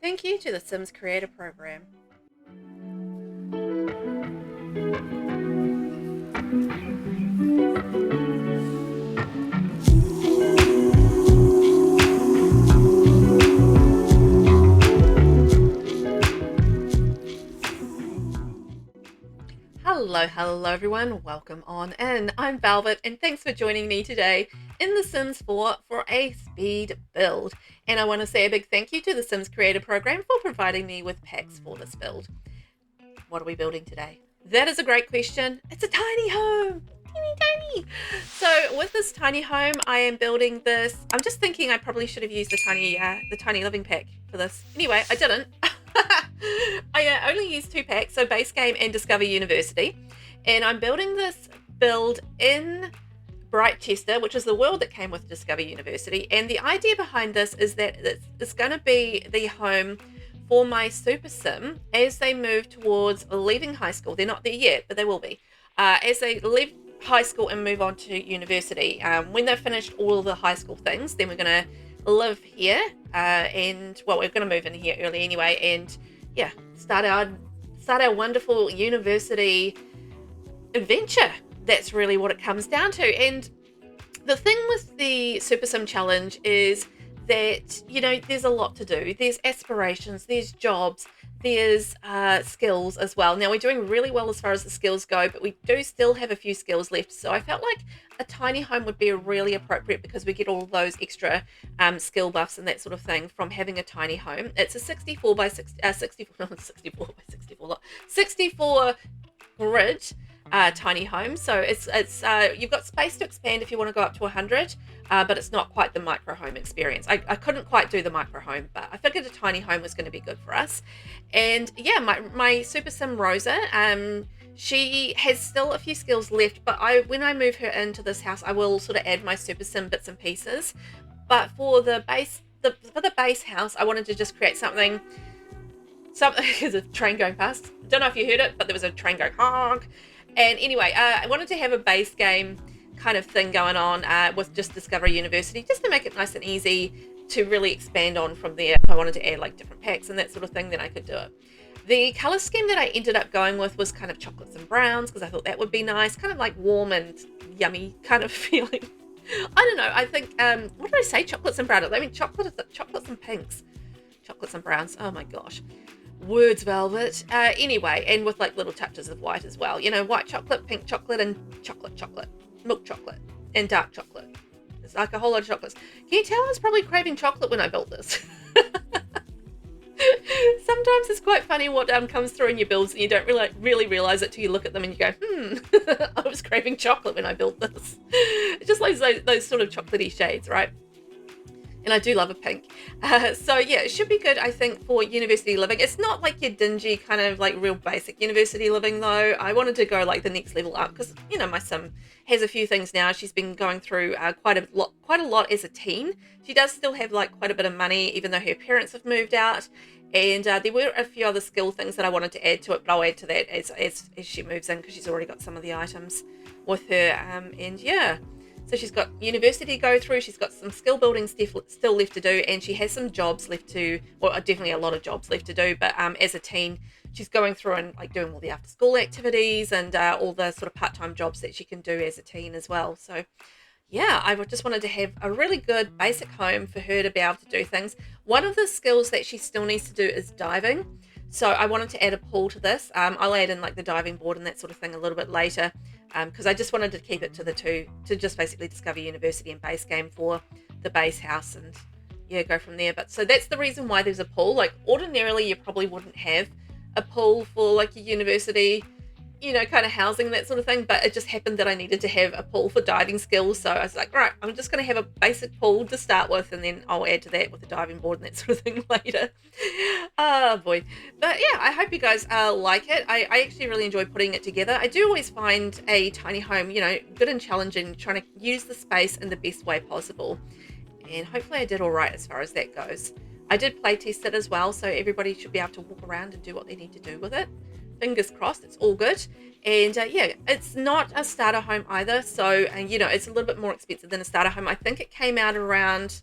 Thank you to the Sims Creator Program. Hello everyone, welcome on in. I'm Velvet and thanks for joining me today in The Sims 4 for a speed build. And I want to say a big thank you to the Sims Creator Program for providing me with packs for this build. What are we building today? That is a great question. It's a tiny home. Teeny tiny. So with this tiny home, I am building this. I'm just thinking I probably should have used the tiny living pack for this. Anyway, I didn't. I only used 2 packs, so base game and Discover University. And I'm building this build in Britechester, which is the world that came with Discover University. And the idea behind this is that it's going to be the home for my super sim as they move towards leaving high school. They're not there yet, but they will be. As they leave high school and move on to university. When they've finished all the high school things, then we're going to live here. And well, we're going to move in here early anyway. And yeah, start our wonderful university adventure. That's really what it comes down to. And the thing with the Super Sim Challenge is that, you know, there's a lot to do. There's aspirations, there's jobs, there's skills as well. Now, we're doing really well as far as the skills go, but we do still have a few skills left. So I felt like a tiny home would be really appropriate because we get all those extra skill buffs and that sort of thing from having a tiny home. It's a 64 by 64 grid tiny home. So it's you've got space to expand if you want to go up to 100, but it's not quite the micro home experience. I couldn't quite do the micro home, but I figured a tiny home was going to be good for us. And yeah, my super sim Rosa, she has still a few skills left, but when I move her into this house, I will sort of add my super sim bits and pieces. But for the base house, I wanted to just create something. There's a train going past. Don't know if you heard it, but there was a train going honk. And anyway, I wanted to have a base game kind of thing going on with just Discover University, just to make it nice and easy to really expand on from there. If I wanted to add like different packs and that sort of thing, then I could do it. The color scheme that I ended up going with was kind of chocolates and browns because I thought that would be nice, kind of like warm and yummy kind of feeling. I don't know. I think, what did I say? Chocolates and browns. I mean, chocolates and pinks. Chocolates and browns. Oh my gosh. Words, Velvet. Anyway, and with like little touches of white as well. You know, white chocolate, pink chocolate, and chocolate, milk chocolate, and dark chocolate. It's like a whole lot of chocolates. Can you tell I was probably craving chocolate when I built this? Sometimes it's quite funny what comes through in your builds and you don't really realize it till you look at them and you go, I was craving chocolate when I built this. It's just like those sort of chocolatey shades, right? And I do love a pink. So yeah, it should be good, I think, for university living. It's not like your dingy kind of like real basic university living though. I wanted to go like the next level up because, you know, my sim has a few things now. She's been going through quite a lot as a teen. She does still have like quite a bit of money, even though her parents have moved out. And there were a few other skill things that I wanted to add to it, but I'll add to that as she moves in because she's already got some of the items with her. And yeah. So she's got university to go through, she's got some skill building still left to do, and she has some jobs left to, well, definitely a lot of jobs left to do, but as a teen, she's going through and like doing all the after school activities and all the sort of part-time jobs that she can do as a teen as well. So yeah, I just wanted to have a really good basic home for her to be able to do things. One of the skills that she still needs to do is diving. So I wanted to add a pool to this. I'll add in like the diving board and that sort of thing a little bit later because I just wanted to keep it to the two, to just basically Discover University and base game for the base house and yeah, go from there. But so that's the reason why there's a pool. Like ordinarily you probably wouldn't have a pool for like a university, you know, kind of housing, that sort of thing. But it just happened that I needed to have a pool for diving skills. So I was like, right, I'm just going to have a basic pool to start with, and then I'll add to that with the diving board and that sort of thing later. Oh boy. But yeah, I hope you guys like it. I actually really enjoy putting it together. I do always find a tiny home, you know, good and challenging, trying to use the space in the best way possible. And hopefully I did all right as far as that goes. I did play test it as well, so everybody should be able to walk around and do what they need to do with it. Fingers crossed, it's all good. And yeah, it's not a starter home either, so you know, it's a little bit more expensive than a starter home. I think it came out around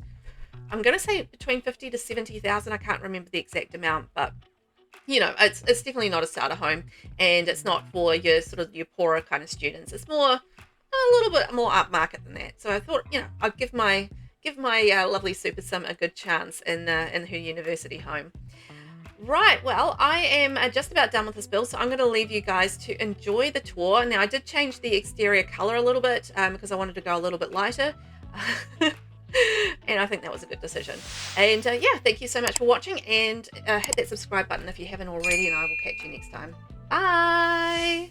I'm going to say between 50 to 70,000. I can't remember the exact amount, but you know, it's definitely not a starter home, and it's not for your sort of your poorer kind of students. It's more a little bit more upmarket than that. So I thought, you know, I'd give my lovely Super Sim a good chance in her university home. Right, well, I am just about done with this build, so I'm going to leave you guys to enjoy the tour. Now, I did change the exterior color a little bit because I wanted to go a little bit lighter. And I think that was a good decision. And yeah, thank you so much for watching, and hit that subscribe button if you haven't already, and I will catch you next time. Bye!